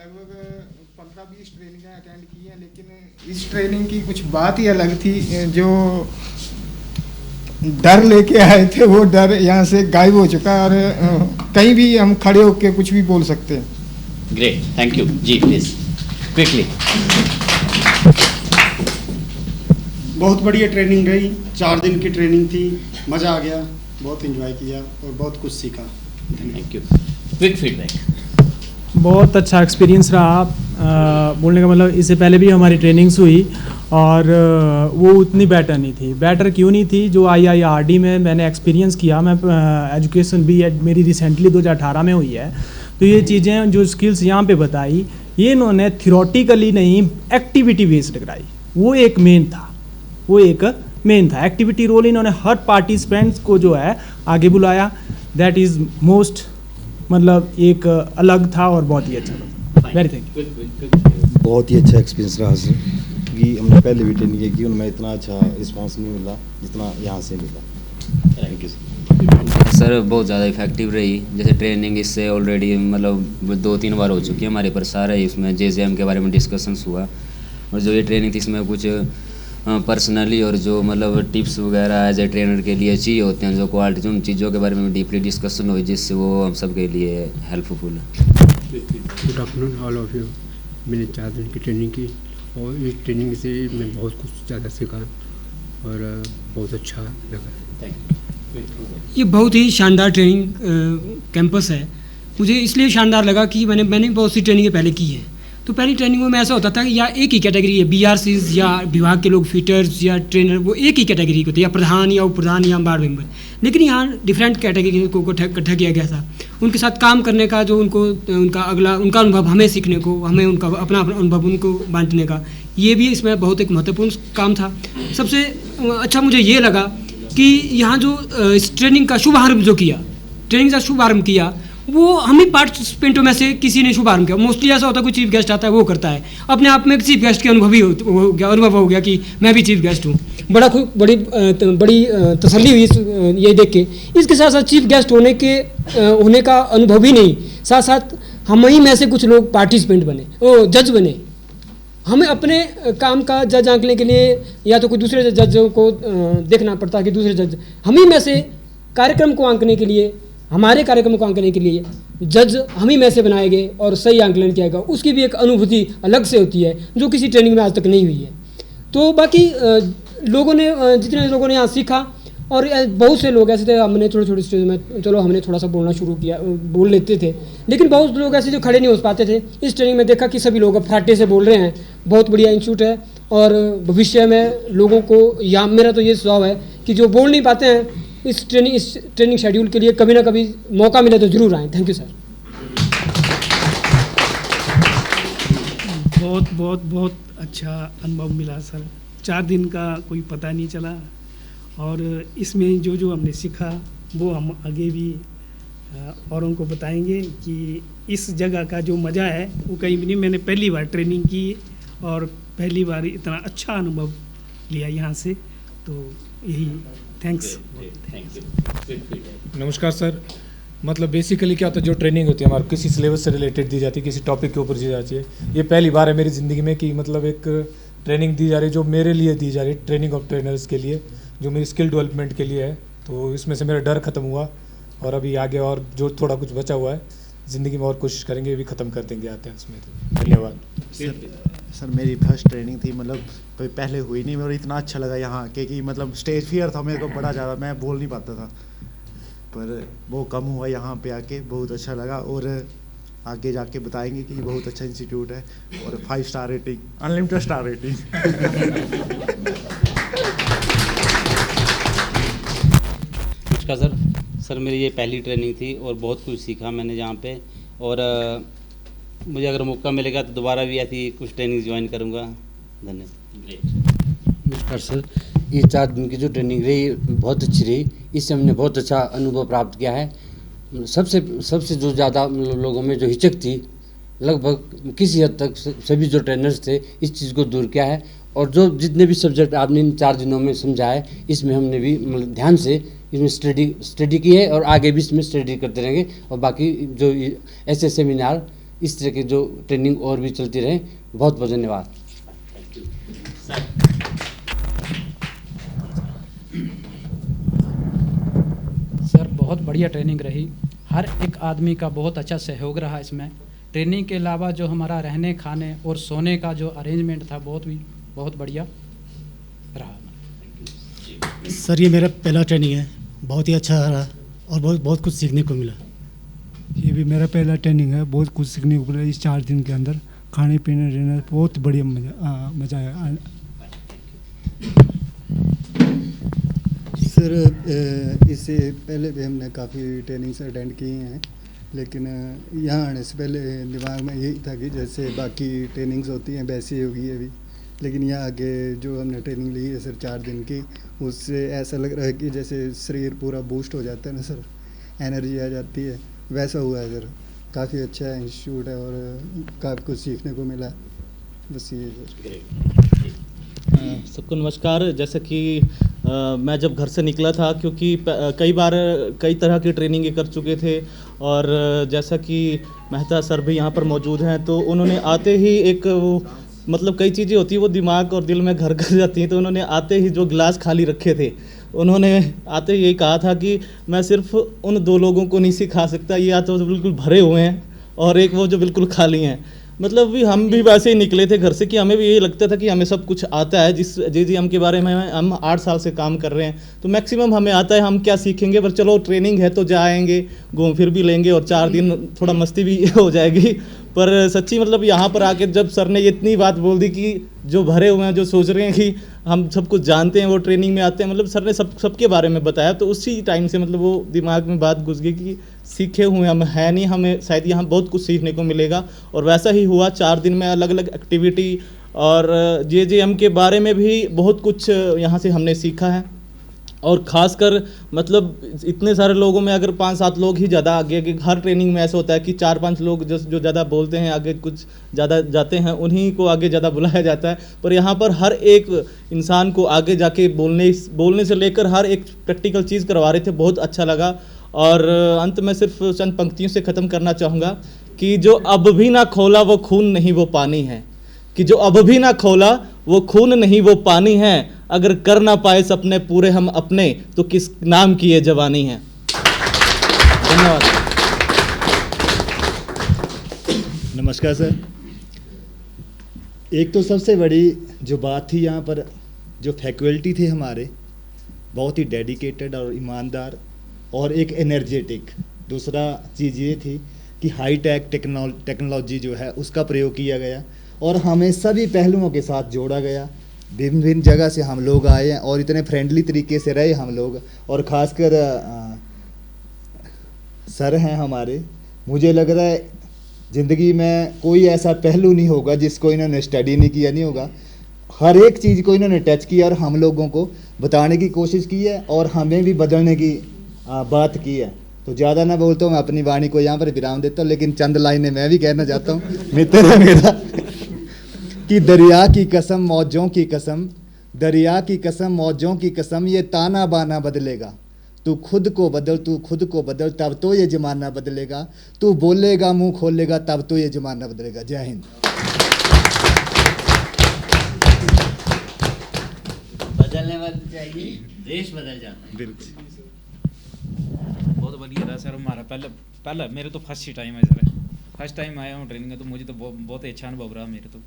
लगभग 15-20 training attend की हैं, लेकिन इस ट्रेनिंग की कुछ बात ही अलग थी। जो डर लेके आए थे वो डर यहाँ से गायब हो चुका है और कहीं भी हम खड़े होकर कुछ भी बोल सकते हैं। ग्रेट, थैंक यू जी। Please quickly. बहुत बढ़िया ट्रेनिंग रही, 4 दिन की ट्रेनिंग थी, मज़ा आ गया, बहुत एंजॉय किया और बहुत कुछ सीखा। Thank you. Quick feedback. बहुत अच्छा एक्सपीरियंस रहा। बोलने का मतलब इससे पहले भी हमारी ट्रेनिंग्स हुई और वो उतनी बेटर नहीं थी। बेटर क्यों नहीं थी? जो IIRD में मैंने एक्सपीरियंस किया, मैं एजुकेशन भी मेरी रिसेंटली 2018 में हुई है, तो ये चीज़ें जो स्किल्स यहाँ पे बताई, ये इन्होंने थियोरटिकली नहीं, एक्टिविटी बेस्ड कराई। वो एक मेन था एक्टिविटी रोल। इन्होंने हर पार्टिसिपेंट्स को जो है आगे बुलाया। दैट इज़ मोस्ट मतलब एक अलग था और बहुत ही अच्छा था। Very thank you. बहुत ही अच्छा एक्सपीरियंस रहा सर, क्योंकि हमने पहले भी ट्रेनिंग की, उनमें इतना अच्छा रिस्पांस नहीं मिला जितना यहाँ से मिला। Thank you sir. बहुत ज़्यादा इफेक्टिव रही। जैसे ट्रेनिंग इससे ऑलरेडी मतलब 2-3 बार हो चुकी है हमारे पर। सारा इसमें JJM के बारे में डिस्कशंस हुआ, और जो ये ट्रेनिंग थी इसमें कुछ पर्सनली और जो मतलब टिप्स वगैरह एज ए ट्रेनर के लिए चाहिए होते हैं, जो क्वालिटी, उन चीज़ों के बारे में डीपली डिस्कशन हुई, जिससे वो हम सब के लिए हेल्पफुल है। Good afternoon all of you. मैंने 4 दिन की ट्रेनिंग की और इस ट्रेनिंग से मैं बहुत कुछ ज़्यादा सीखा और बहुत अच्छा लगा। ये बहुत ही शानदार ट्रेनिंग कैंपस है। मुझे इसलिए शानदार लगा कि मैंने बहुत सी ट्रेनिंगें पहले की हैं। तो पहली ट्रेनिंगों में ऐसा होता था कि या एक ही कैटेगरी है, BRCs या विभाग के लोग, फीटर्स या ट्रेनर, वो एक ही कैटेगरी को थे, या प्रधान या उप प्रधान या वार्ड मेंबर। लेकिन यहाँ डिफरेंट कैटेगरी को इकट्ठा किया गया था। उनके साथ काम करने का जो उनका अनुभव हमें सीखने को, हमें उनका अपना अनुभव उनको बांटने का, ये भी इसमें बहुत एक महत्वपूर्ण काम था। सबसे अच्छा मुझे ये लगा कि यहाँ जो इस ट्रेनिंग का शुभारंभ किया वो हम ही पार्टिसिपेंटों में से किसी ने शुभारंभ किया। मोस्टली ऐसा होता है कोई चीफ गेस्ट आता है वो करता है, अपने आप में एक चीफ गेस्ट के अनुभव हो गया कि मैं भी चीफ गेस्ट हूँ। बड़ी तसल्ली हुई ये देख के। इसके साथ साथ चीफ गेस्ट होने का अनुभव ही नहीं, साथ साथ हम ही में से कुछ लोग पार्टिसिपेंट बने, जज बने। हमें अपने काम का जज आंकने के लिए या तो कोई दूसरे जज को देखना पड़ता है कि दूसरे जज, हम ही में से कार्यक्रम को आंकने के लिए, हमारे कार्यक्रम को आंकने के लिए जज हम ही में से बनाए गए और सही आंकलन किया गया। उसकी भी एक अनुभूति अलग से होती है जो किसी ट्रेनिंग में आज तक नहीं हुई है। तो बाकी जितने लोगों ने यहाँ सीखा, और बहुत से लोग ऐसे थे, हमने छोटे स्टेज में चलो हमने थोड़ा सा बोलना शुरू किया, बोल लेते थे, लेकिन बहुत लोग ऐसे जो खड़े नहीं हो पाते थे। इस ट्रेनिंग में देखा कि सभी लोग अब फराटे से बोल रहे हैं। बहुत बढ़िया इंस्टीट्यूट है और भविष्य में लोगों को, या मेरा तो ये सुझाव है कि जो बोल नहीं पाते हैं, इस ट्रेनिंग शेड्यूल के लिए कभी ना कभी मौका मिले तो ज़रूर आएँ। Thank you sir. बहुत अच्छा अनुभव मिला सर। 4 दिन का कोई पता नहीं चला, और इसमें जो हमने सीखा वो हम आगे भी औरों को बताएंगे कि इस जगह का जो मज़ा है वो कहीं भी नहीं। मैंने पहली बार ट्रेनिंग की और पहली बार इतना अच्छा अनुभव लिया यहाँ से, तो यही थैंक्स। नमस्कार सर। मतलब बेसिकली क्या होता है, जो ट्रेनिंग होती है हमारे किसी सिलेबस से रिलेटेड दी जाती है, किसी टॉपिक के ऊपर दी जाती है। ये पहली बार है मेरी ज़िंदगी में कि मतलब एक ट्रेनिंग दी जा रही है जो मेरे लिए दी जा रही है, ट्रेनिंग ऑफ ट्रेनर्स के लिए, जो मेरी स्किल डेवलपमेंट के लिए है। तो इसमें से मेरा डर ख़त्म हुआ, और अभी आगे और जो थोड़ा कुछ बचा हुआ है ज़िंदगी में और कोशिश करेंगे, ये भी ख़त्म कर देंगे आते हैं उसमें। तो धन्यवाद सर। मेरी फर्स्ट ट्रेनिंग थी, मतलब कभी पहले हुई नहीं, और इतना अच्छा लगा यहाँ के कि मतलब स्टेज फियर था मेरे को बड़ा ज़्यादा, मैं बोल नहीं पाता था, पर वो कम हुआ यहाँ पे आके। बहुत अच्छा लगा, और आगे जाके बताएंगे कि बहुत अच्छा इंस्टीट्यूट है, और 5 star rating, unlimited star rating. नमस्कार सर। मेरी ये पहली ट्रेनिंग थी और बहुत कुछ सीखा मैंने यहाँ पे, और मुझे अगर मौका मिलेगा तो दोबारा भी ऐसी कुछ ट्रेनिंग ज्वाइन करूँगा। धन्यवाद। नमस्कार सर। ये 4 दिन की जो ट्रेनिंग रही बहुत अच्छी रही। इससे हमने बहुत अच्छा अनुभव प्राप्त किया है। सबसे जो ज़्यादा लोगों में जो हिचक थी, लगभग किसी हद तक सभी जो ट्रेनर्स थे इस चीज़ को दूर किया है। और जो जितने भी सब्जेक्ट आपने इन 4 दिनों में समझा है, इसमें हमने भी ध्यान से इसमें स्टडी की है, और आगे भी इसमें स्टडी करते रहेंगे। और बाकी जो ऐसे सेमिनार इस तरह की जो ट्रेनिंग और भी चलती रहे। बहुत बहुत धन्यवाद। सर बहुत बढ़िया ट्रेनिंग रही, हर एक आदमी का बहुत अच्छा सहयोग रहा इसमें। ट्रेनिंग के अलावा जो हमारा रहने खाने और सोने का जो अरेंजमेंट था बहुत बढ़िया रहा। सर ये मेरा पहला ट्रेनिंग है, बहुत ही अच्छा रहा और बहुत कुछ सीखने को मिला। ये भी मेरा पहला ट्रेनिंग है, बहुत कुछ सीखने को मिला इस 4 दिन के अंदर। खाने पीने रहने बहुत बढ़िया मज़ा आया। सर इससे पहले भी हमने काफ़ी ट्रेनिंग्स अटेंड की हैं, लेकिन यहाँ आने से पहले दिमाग में यही था कि जैसे बाकी ट्रेनिंग्स होती हैं वैसे ही होगी अभी, लेकिन यहाँ आगे जो हमने ट्रेनिंग ली है सर 4 दिन की, उससे ऐसा लग रहा है कि जैसे शरीर पूरा बूस्ट हो जाता है ना सर, एनर्जी आ जाती है, वैसा हुआ है सर। काफ़ी अच्छा इंस्टीट्यूट है और काफ़ी कुछ सीखने को मिला, बस ये सर। सबको नमस्कार। जैसे कि मैं जब घर से निकला था, क्योंकि कई बार कई तरह की ट्रेनिंग कर चुके थे, और जैसा कि मेहता सर भी यहाँ पर मौजूद हैं, तो उन्होंने आते ही एक मतलब कई चीज़ें होती हैं वो दिमाग और दिल में घर कर जाती हैं, तो उन्होंने आते ही जो गिलास खाली रखे थे, उन्होंने आते ही यही कहा था कि मैं सिर्फ उन 2 लोगों को नहीं सिखा सकता, ये या तो बिल्कुल भरे हुए हैं और एक वो जो बिल्कुल खाली हैं। मतलब भी हम भी वैसे ही निकले थे घर से कि हमें भी यही लगता था कि हमें सब कुछ आता है। जिस JGM के बारे में हम 8 साल से काम कर रहे हैं, तो मैक्सिमम हमें आता है, हम क्या सीखेंगे, पर चलो ट्रेनिंग है तो जाएंगे, घूम फिर भी लेंगे और 4 दिन थोड़ा मस्ती भी हो जाएगी। पर सच्ची मतलब यहाँ पर आके जब सर ने इतनी बात बोल दी कि जो भरे हुए हैं, जो सोच रहे हैं कि हम सब कुछ जानते हैं, वो ट्रेनिंग में आते हैं, मतलब सर ने सबके बारे में बताया, तो उसी टाइम से मतलब वो दिमाग में बात घुस गई कि सीखे हुए हम हैं नहीं, हमें शायद यहाँ बहुत कुछ सीखने को मिलेगा। और वैसा ही हुआ। 4 दिन में अलग अलग एक्टिविटी और JGM के बारे में भी बहुत कुछ यहाँ से हमने सीखा है। और ख़ासकर मतलब इतने सारे लोगों में अगर 5-7 लोग ही ज़्यादा आगे, कि हर ट्रेनिंग में ऐसा होता है कि 4-5 लोग जो ज़्यादा बोलते हैं, आगे कुछ ज़्यादा जाते हैं, उन्हीं को आगे ज़्यादा बुलाया जाता है। पर यहाँ पर हर एक इंसान को आगे जाके बोलने से लेकर हर एक प्रैक्टिकल चीज़ करवा रहे थे, बहुत अच्छा लगा। और अंत में सिर्फ चंद पंक्तियों से ख़त्म करना चाहूँगा कि जो अब भी ना खोला वो खून नहीं वो पानी है, कि जो अब भी ना खोला वो खून नहीं वो पानी है, अगर कर ना पाए सपने पूरे हम अपने, तो किस नाम की ये जवानी है। धन्यवाद। नमस्कार सर। एक तो सबसे बड़ी जो बात थी यहाँ पर, जो फैकल्टी थे हमारे, बहुत ही डेडिकेटेड और ईमानदार और एक एनर्जेटिक। दूसरा चीज़ ये थी कि हाई टेक टेक्नोलॉजी जो है उसका प्रयोग किया गया और हमें सभी पहलुओं के साथ जोड़ा गया। भिन्न भिन्न जगह से हम लोग आए हैं और इतने फ्रेंडली तरीके से रहे हम लोग, और ख़ासकर सर हैं हमारे, मुझे लग रहा है ज़िंदगी में कोई ऐसा पहलू नहीं होगा जिसको इन्होंने स्टडी नहीं किया नहीं होगा। हर एक चीज़ को इन्होंने टच किया और हम लोगों को बताने की कोशिश की है और हमें भी बदलने की बात की है। तो ज़्यादा ना बोलता हूँ, मैं अपनी वाणी को यहाँ पर विराम देता हूँ, लेकिन चंद लाइनें मैं भी कहना चाहता हूँ। मित्र है मेरा कि दरिया की कसम मौजों की कसम, दरिया की कसम मौजों की कसम, ये ताना बाना बदलेगा, तू खुद को बदल, तू खुद को बदल, तब तो ये ज़माना बदलेगा, तू बोलेगा मुंह खोलेगा तब तो ये ज़माना बदलेगा। जय हिंद। बदलने वाले चाहिए, देश बदल जाता है। बिल्कुल। बहुत बढ़िया रहा सर हमारा। पहला मेरे तो फर्स्ट ही टाइम है सर, फर्स्ट टाइम आया हूँ ट्रेनिंग में, तो मुझे तो बहुत अच्छा अनुभव रहा मेरे तो।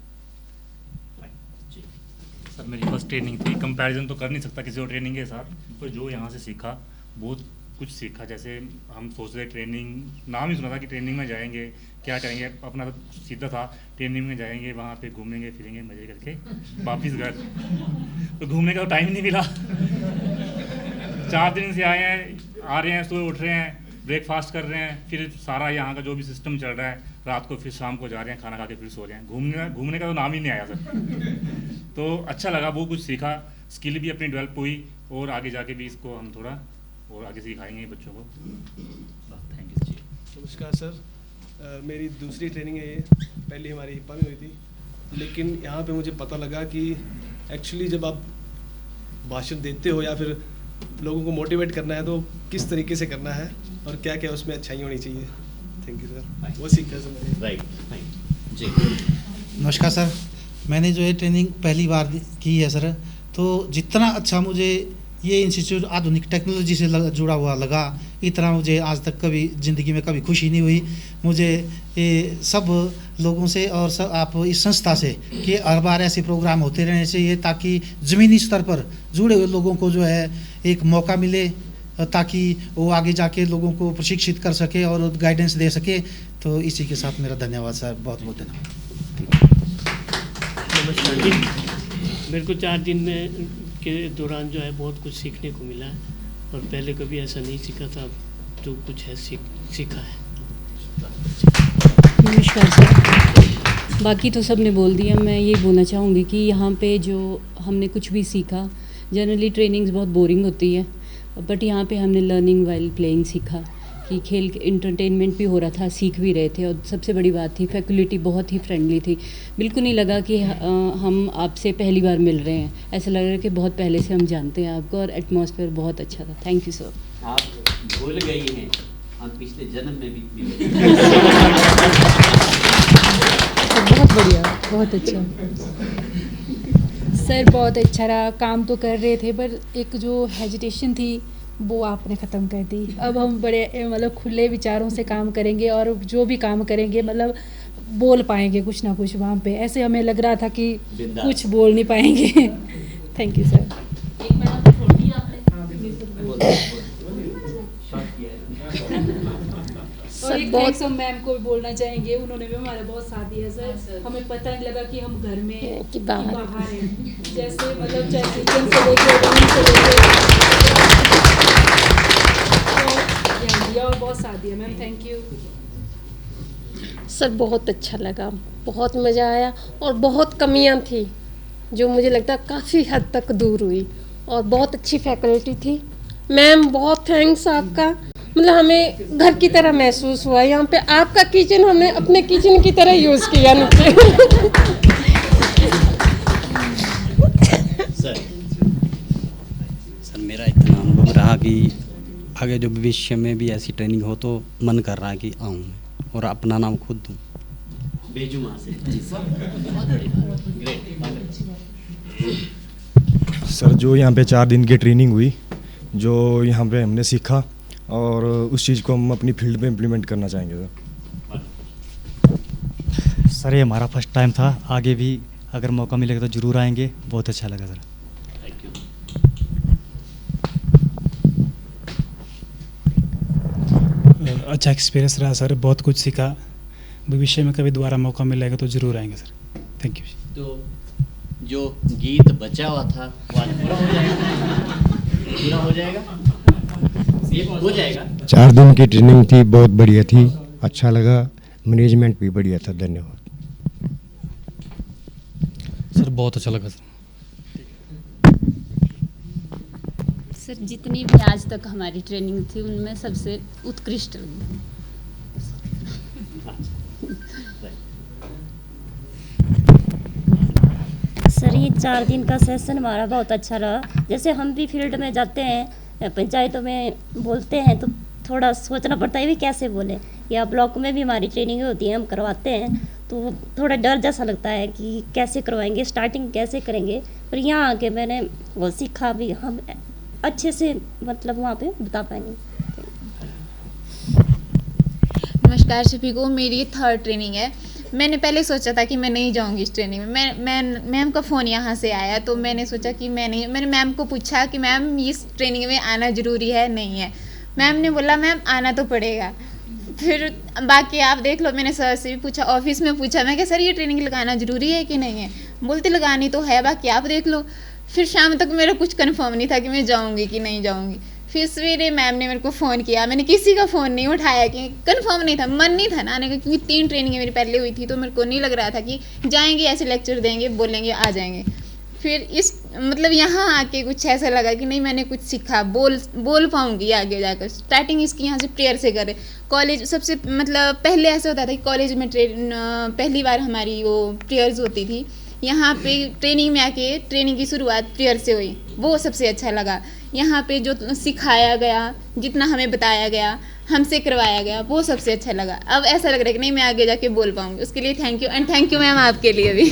सर मेरी फर्स्ट ट्रेनिंग थी, कंपैरिजन तो कर नहीं सकता किसी और ट्रेनिंग के साथ, पर जो यहाँ से सीखा बहुत कुछ सीखा। जैसे हम सोच रहे ट्रेनिंग, नाम ही सुना था कि ट्रेनिंग में जाएंगे क्या करेंगे, अपना तो सीधा था ट्रेनिंग में जाएंगे, वहाँ पे घूमेंगे फिरेंगे मज़े करके वापस घर। तो घूमने का तो टाइम नहीं मिला। 4 दिन से आए हैं, आ रहे हैं, सुबह उठ रहे हैं, ब्रेकफास्ट कर रहे हैं, फिर सारा यहाँ का जो भी सिस्टम चल रहा है, रात को फिर शाम को जा रहे हैं, खाना खा के फिर सो रहे हैं। घूमने का तो नाम ही नहीं आया सर। तो अच्छा लगा, वो कुछ सीखा, स्किल भी अपनी डेवलप हुई और आगे जाके भी इसको हम थोड़ा और आगे सिखाएंगे बच्चों को। थैंक यू जी। नमस्कार सर, मेरी दूसरी ट्रेनिंग है ये, पहली हमारी हिप्पा में हुई थी, लेकिन यहाँ पे मुझे पता लगा कि एक्चुअली जब आप भाषण देते हो या फिर लोगों को मोटिवेट करना है तो किस तरीके से करना है और क्या क्या उसमें अच्छाई होनी चाहिए। थैंक यू सर, वो सीखा सर मैंने। राइट, जी। नमस्कार सर, मैंने जो है ट्रेनिंग पहली बार की है सर, तो जितना अच्छा मुझे ये इंस्टीट्यूट आधुनिक टेक्नोलॉजी से जुड़ा हुआ लगा, इतना मुझे आज तक कभी ज़िंदगी में कभी खुशी नहीं हुई। मुझे ये सब लोगों से और सब आप इस संस्था से कि हर बार ऐसे प्रोग्राम होते रहने चाहिए ताकि ज़मीनी स्तर पर जुड़े हुए लोगों को जो है एक मौका मिले, ताकि वो आगे जाके लोगों को प्रशिक्षित कर सके और गाइडेंस दे सके। तो इसी के साथ मेरा धन्यवाद सर, बहुत बहुत धन्यवाद। नमस्कार जी, मेरे को 4 दिन में के दौरान जो है बहुत कुछ सीखने को मिला है और पहले कभी ऐसा नहीं सीखा था, जो कुछ है सीखा है। नमस्कार सर, बाकी तो सब ने बोल दिया। मैं ये बोलना चाहूँगी कि यहाँ पे जो हमने कुछ भी सीखा, जनरली ट्रेनिंग्स बहुत बोरिंग होती है, बट यहाँ पे हमने लर्निंग वाइल प्लेइंग सीखा कि खेल इंटरटेनमेंट भी हो रहा था, सीख भी रहे थे, और सबसे बड़ी बात थी फैकल्टी बहुत ही फ्रेंडली थी। बिल्कुल नहीं लगा कि हम आपसे पहली बार मिल रहे हैं, ऐसा लग रहा है कि बहुत पहले से हम जानते हैं आपको, और एटमॉस्फेयर बहुत अच्छा था। Thank you sir. आप भूल गई हैं हम पिछले जन्म में भी बहुत बढ़िया, बहुत अच्छा सर, बहुत अच्छा रहा। काम तो कर रहे थे पर एक जो हेजिटेशन थी वो आपने ख़त्म कर दी। अब हम बड़े मतलब खुले विचारों से काम करेंगे और जो भी काम करेंगे मतलब बोल पाएंगे कुछ ना कुछ वहाँ पे। ऐसे हमें लग रहा था कि कुछ बोल नहीं पाएंगे। Thank you sir. और एक थैंक्स हम मैम को भी बोलना चाहेंगे, उन्होंने भी हमारा बहुत साथ दिया सर। हमें पता नहीं लगा कि हम घर में कि बाहर हैं, जैसे मतलब चाहे किचन से लेके रूम से लेके और बहुत साथ दिया मैम। थैंक यू सर, बहुत अच्छा लगा, बहुत मज़ा आया और बहुत कमियां थी जो मुझे लगता है काफ़ी हद तक दूर हुई, और बहुत अच्छी फैकल्टी थी। मैम बहुत थैंक्स आपका, मतलब हमें घर की तरह महसूस हुआ। यहाँ पे आपका किचन हमने अपने किचन की तरह यूज़ किया नीचे। सर मेरा इतना अनुभव रहा कि आगे जो भविष्य में भी ऐसी ट्रेनिंग हो तो मन कर रहा है कि आऊँ और अपना नाम खुद दूँ। भेजूँ वहाँ से। सर जो यहाँ पे 4 दिन की ट्रेनिंग हुई, जो यहाँ पे हमने सीखा और उस चीज़ को हम अपनी फील्ड में इम्प्लीमेंट करना चाहेंगे सर। ये हमारा फर्स्ट टाइम था, आगे भी अगर मौका मिलेगा तो ज़रूर आएंगे। बहुत अच्छा लगा सर। अच्छा एक्सपीरियंस रहा सर, बहुत कुछ सीखा। भविष्य में कभी दोबारा मौका मिलेगा तो ज़रूर आएंगे सर। Thank you. तो जो गीत बचा हुआ था वो आज पूरा हो जाएगा, पूरा हो जाएगा, ये हो जाएगा। 4 दिन की ट्रेनिंग थी, बहुत बढ़िया थी, अच्छा लगा, मैनेजमेंट भी बढ़िया था। धन्यवाद सर, बहुत अच्छा लगा सर। सर जितनी भी आज तक हमारी ट्रेनिंग थी उनमें सबसे उत्कृष्ट लगी। सर ये 4 दिन का सेशन हमारा बहुत अच्छा रहा। जैसे हम भी फील्ड में जाते हैं, पंचायतों में बोलते हैं तो थोड़ा सोचना पड़ता है भी कैसे बोले, या ब्लॉक में भी हमारी ट्रेनिंग होती है, हम करवाते हैं तो थोड़ा डर जैसा लगता है कि कैसे करवाएंगे, स्टार्टिंग कैसे करेंगे। पर यहाँ आके मैंने वो सीखा भी, हम अच्छे से मतलब वहाँ पे बता पाएंगे। नमस्कार सभी को, मेरी 3rd ट्रेनिंग है। मैंने पहले सोचा था कि मैं नहीं जाऊंगी इस ट्रेनिंग में। मैम का फ़ोन यहाँ से आया तो मैंने सोचा कि मैंने मैम को पूछा कि मैम इस ट्रेनिंग में आना ज़रूरी है नहीं है। मैम ने बोला मैम आना तो पड़ेगा। फिर बाकी आप देख लो, मैंने सर से भी पूछा, ऑफिस में पूछा, मैं क्या सर ये ट्रेनिंग लगाना ज़रूरी है कि नहीं है, बोलते लगानी तो है, बाकी आप देख लो। फिर शाम तक मेरा कुछ कंफर्म नहीं था कि मैं जाऊंगी कि नहीं जाऊंगी। फिर सवेरे मैम ने मेरे को फ़ोन किया, मैंने किसी का फ़ोन नहीं उठाया कि कंफर्म नहीं था, मन नहीं था ना आने का, क्योंकि 3 ट्रेनिंगें मेरी पहले हुई थी तो मेरे को नहीं लग रहा था कि जाएंगे ऐसे लेक्चर देंगे बोलेंगे आ जाएंगे। फिर इस मतलब यहाँ आके कुछ ऐसा लगा कि नहीं मैंने कुछ सीखा, बोल पाऊँगी आगे जाकर। स्टार्टिंग इसकी यहाँ से प्रेयर से करे। कॉलेज सबसे मतलब पहले ऐसा होता था कि कॉलेज में पहली बार हमारी वो प्रेयर्स होती थी, यहाँ पे ट्रेनिंग में आके ट्रेनिंग की शुरुआत प्रेयर से हुई, वो सबसे अच्छा लगा। यहाँ पे जो सिखाया गया, जितना हमें बताया गया, हमसे करवाया गया, वो सबसे अच्छा लगा। अब ऐसा लग रहा है कि नहीं मैं आगे जाके बोल पाऊँगी, उसके लिए thank you and thank you ma'am आपके लिए भी।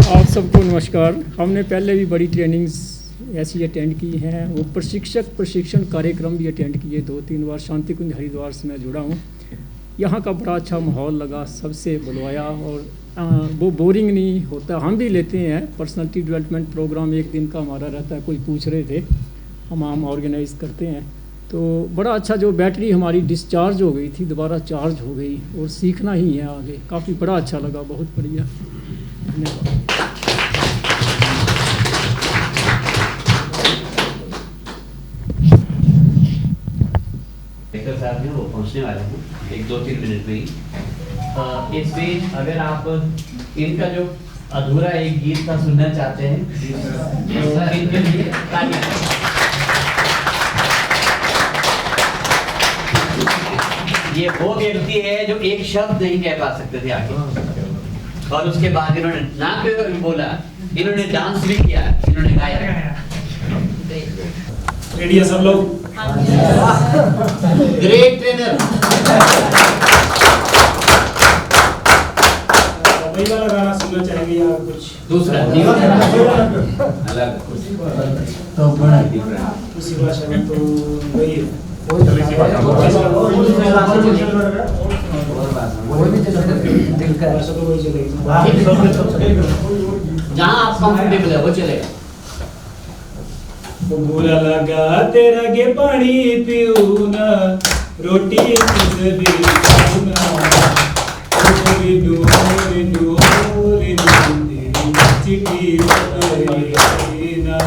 आप सबको नमस्कार। हमने पहले भी बड़ी ट्रेनिंग्स ऐसी अटेंड की हैं, वो प्रशिक्षण कार्यक्रम भी अटेंड किए 2-3 बार। शांति कुंज हरिद्वार से मैं जुड़ा हूँ। यहाँ का बड़ा अच्छा माहौल लगा, सबसे बुलवाया और वो बोरिंग नहीं होता। हम भी लेते हैं पर्सनालिटी डेवलपमेंट प्रोग्राम, एक दिन का हमारा रहता है। कोई पूछ रहे थे, हम ऑर्गेनाइज करते हैं। तो बड़ा अच्छा, जो बैटरी हमारी डिस्चार्ज हो गई थी दोबारा चार्ज हो गई और सीखना ही है आगे। काफ़ी बड़ा अच्छा लगा, बहुत बढ़िया। धन्यवाद। साहब हैं, वो पहुंचने वाले हैं 1-2-3 मिनट में ही। इस बीच अगर आप इनका जो अधूरा एक गीत का सुनना चाहते हैं तो इनके लिए तालियां। ये वो व्यक्ति है जो एक शब्द नहीं कह पा सकते थे आगे, और उसके बाद इन्होंने ना बोला, इन्होंने डांस भी किया, इन्होंने गाया। रेडी है सब लोग? Great trainer. वही वाला गाना सुनना चाहेंगे या कुछ दूसरा अलग तो बड़ा उसी भाषा में? तो वही है जहाँ आप कंफर्टेबल है वो चलेगा। बुरा लगा तेरा गे पानी पीऊ ना, रोटी भी खाऊ ना, चिट्ठी ना।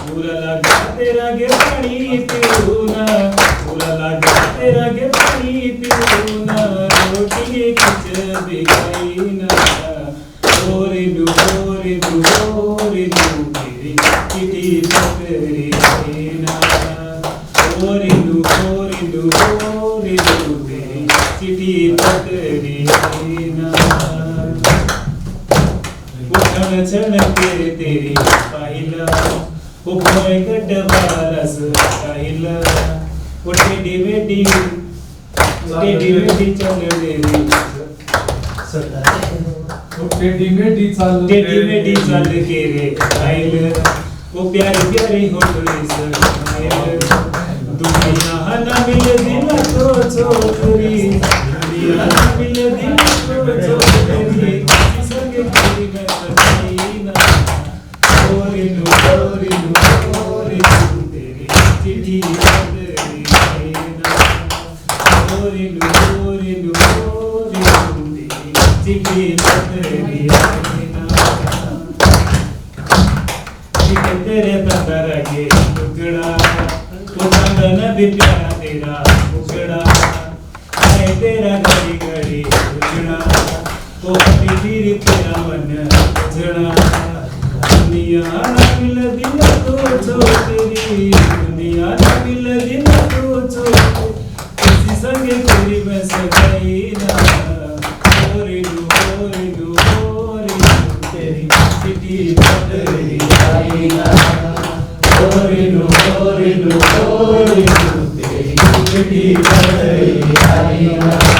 बुरा लगा तेरा गे पानी पीऊ ना, बुरा लगा तेरा गे पानी पीऊ ना, रोटी भी खाई ना। ओरे दू चिट्ठी पकड़ी ना, ओरे दू चिट्ठी पकड़ी ना। उठन चढ़ के तेरी पाहिला, वो भोय गड्ढवारस पाहिला, वो टेढ़ी बेटी चल देवी टेढ़ी मेढ़ी चल के रे आइल, वो प्यारी प्यारी होटल स्माइल। दुनिया ना मिले दिन तो छोकरी, दुनिया ना मिले दिन तो छोकरी, संग तेरी मैं सताई ना। ओरे तेरी चिट्ठी पकड़ी ना, ओरे चिट्ठी पकड़ी ना। तेरे बंदर के टुकड़ा, वो चंदन भी प्यारा तेरा टुकड़ा, आए तेरा घड़ी घड़ी उजड़ा, वो हटी फिर तेरा मन उजड़ा। दुनिया ना मिल दिन तो छोटी, दुनिया ना मिल दिन तो छोटी, किसी संग तेरी मैं सगाई ना। ओरे दू तेरी चिट्ठी पकड़ी आई ना, ओरे दू तेरी चिट्ठी पकड़ी आई ना।